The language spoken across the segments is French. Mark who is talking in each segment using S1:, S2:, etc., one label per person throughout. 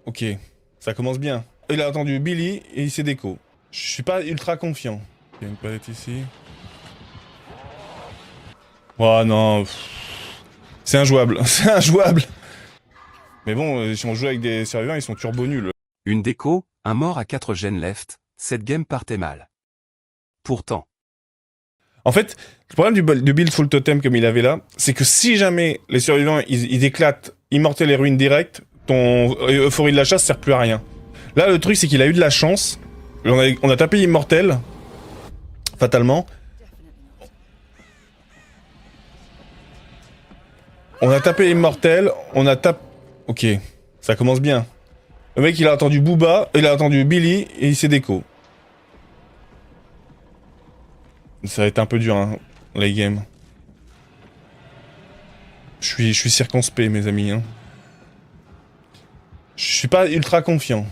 S1: Ok, ça commence bien. Il a attendu Billy et il s'est déco. Je suis pas ultra confiant. Il y a une palette ici. Oh non. C'est injouable. C'est injouable. Mais bon, si on joue avec des survivants, ils sont turbo nuls.
S2: Une déco, un mort à 4 gènes left, cette game partait mal. Pourtant.
S1: En fait, le problème du build full totem comme il avait là, c'est que si jamais les survivants ils éclatent immortel et ruine direct, ton euphorie de la chasse sert plus à rien. Là, le truc, c'est qu'il a eu de la chance. On a tapé immortel, fatalement. On a tapé immortel, on a tapé... Ok, ça commence bien. Le mec, il a attendu Booba, il a attendu Billy, et il s'est déco. Ça va être un peu dur, hein, les games. Je suis circonspect, mes amis, hein. Je suis pas ultra confiant.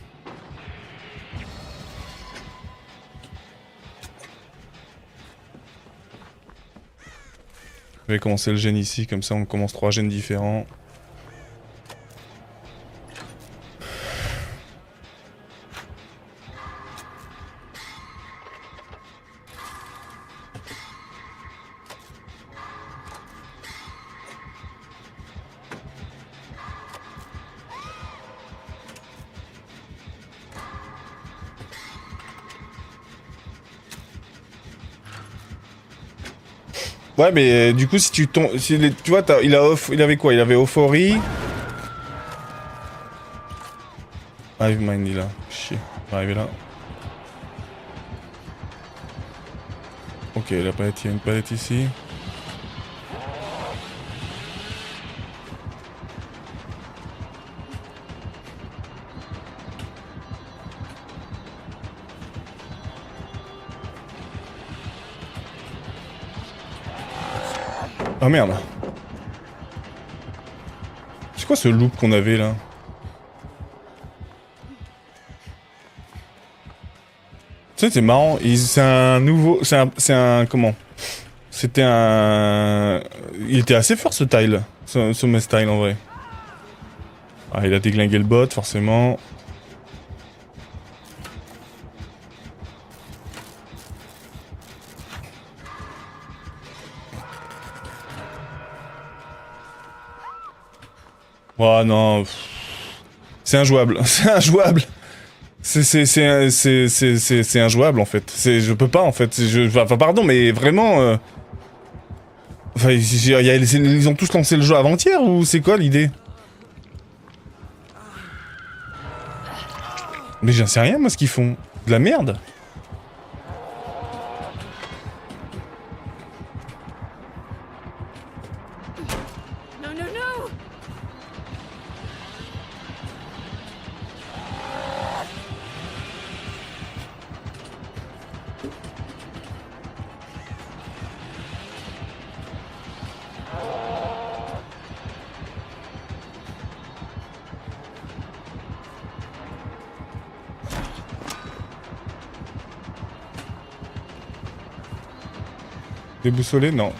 S1: Je vais commencer le gène ici, comme ça on commence 3 gènes différents. Ouais, mais du coup, si tu tombes... Si tu vois, il avait quoi? Il avait Euphorie. Hive Mind, il a. Chier. On va arriver là. Ok, la palette, il y a une palette ici. Oh merde. C'est quoi ce loop qu'on avait là? Tu sais, c'est marrant. C'est un nouveau... C'est un... Comment? C'était un... Il était assez fort ce tile. Ce mess tile en vrai. Ah, il a déglingué le bot, forcément. Oh non. C'est injouable. C'est injouable. C'est injouable en fait. Je peux pas en fait. Enfin, pardon, mais vraiment... Enfin, ils ont tous lancé le jeu avant-hier ou c'est quoi l'idée? Mais j'en sais rien moi ce qu'ils font. De la merde.
S3: No, no, no!
S1: Déboussolé, non.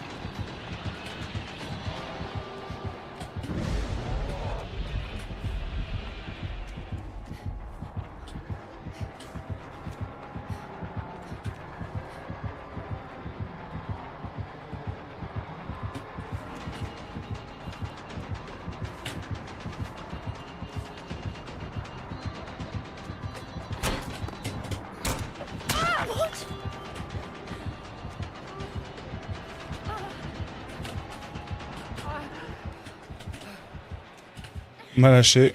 S1: Mal lâché.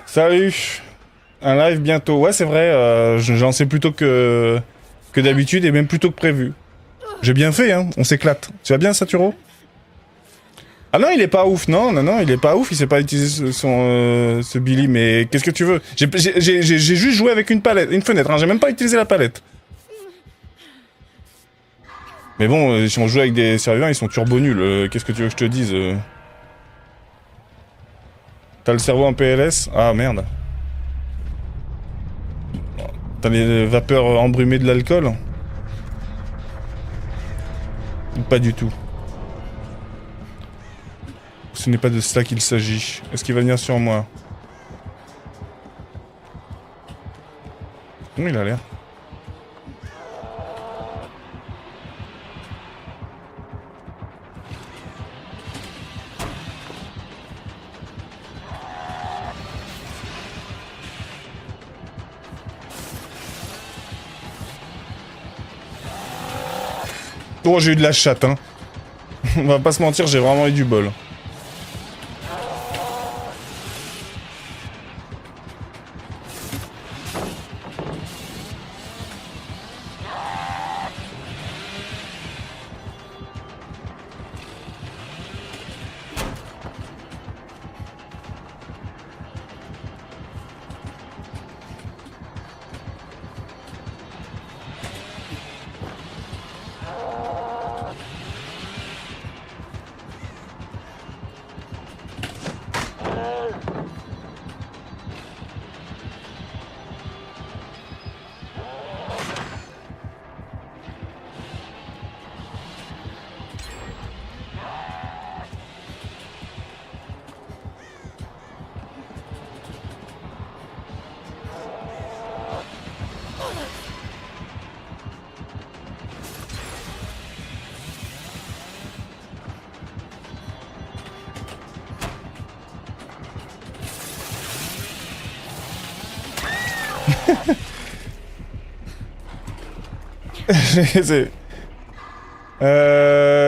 S1: Salut. Un live bientôt. Ouais, c'est vrai, j'en sais plus tôt que d'habitude et même plus tôt que prévu. J'ai bien fait, hein. On s'éclate. Tu vas bien, Saturo? Ah non, il est pas ouf. Non, non, non, il est pas ouf. Il sait pas utiliser ce Billy, mais qu'est-ce que tu veux? J'ai juste joué avec une palette, une fenêtre, hein. J'ai même pas utilisé la palette. Mais bon, si on joue avec des survivants, ils sont turbo nuls. Qu'est-ce que tu veux que je te dise? T'as le cerveau en PLS? Ah merde. T'as les vapeurs embrumées de l'alcool? Pas du tout. Ce n'est pas de cela qu'il s'agit. Est-ce qu'il va venir sur moi? Oui, il a l'air. Oh, j'ai eu de la chatte, hein. On va pas se mentir, j'ai vraiment eu du bol.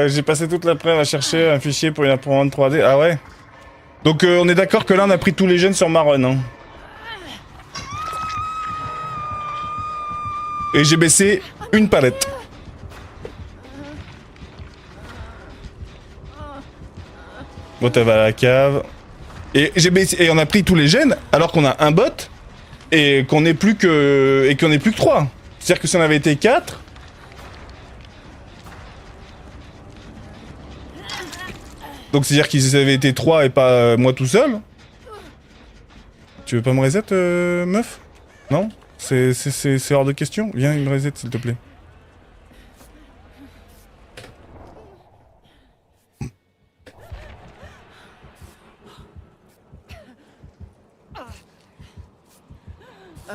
S1: J'ai passé toute l'après-midi à chercher un fichier pour une imprimante 3D. Ah ouais. Donc on est d'accord que là on a pris tous les gènes sur ma run. Hein. Et j'ai baissé une palette. Bon, t'as va à la cave. Et j'ai baissé, et on a pris tous les gènes alors qu'on a un bot et qu'on n'est plus que 3. C'est-à-dire que si on avait été 4. Donc c'est-à-dire qu'ils avaient été 3 et pas moi tout seul. Tu veux pas me reset, meuf? Non? C'est hors de question. Viens, il me reset s'il te plaît.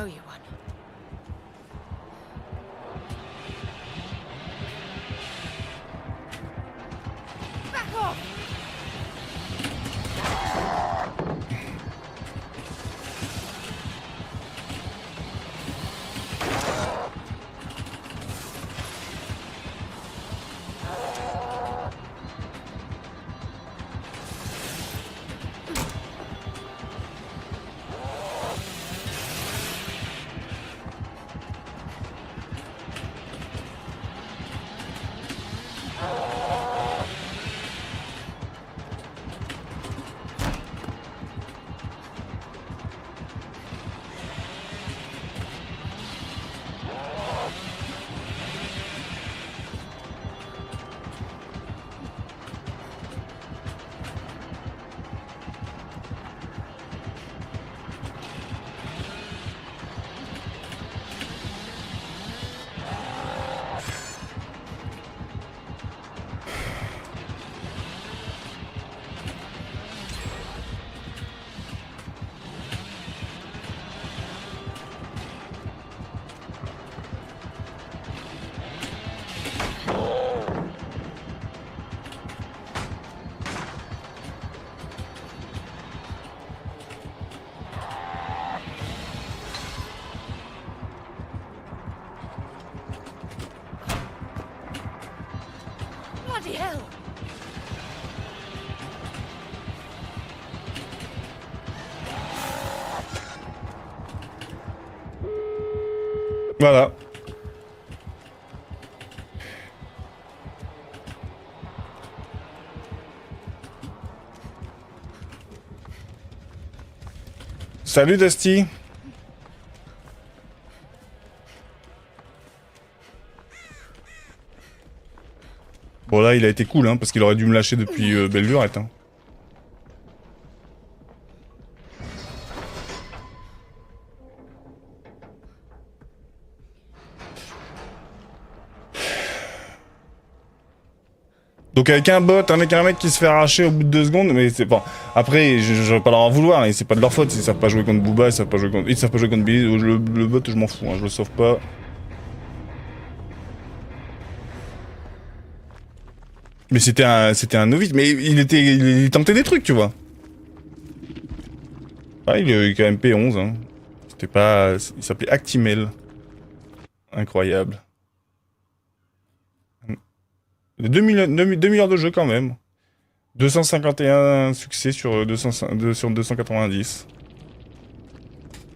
S3: Oh, you won. Back off! Bloody hell!
S1: Voilà. Salut Dusty. Bon là il a été cool hein, parce qu'il aurait dû me lâcher depuis belle lurette hein. Donc avec un bot, avec un mec qui se fait arracher au bout de 2 secondes, mais c'est bon. Après, je vais pas leur en vouloir, et c'est pas de leur faute, ils savent pas jouer contre Booba, ils savent pas jouer contre Billy, le bot je m'en fous, hein, je le sauve pas. Mais c'était un novice, mais il tentait des trucs, tu vois. Ah, il est quand même P11, hein. C'était pas, il s'appelait Actimel. Incroyable. 2 millions de jeux quand même. 251 succès sur 290.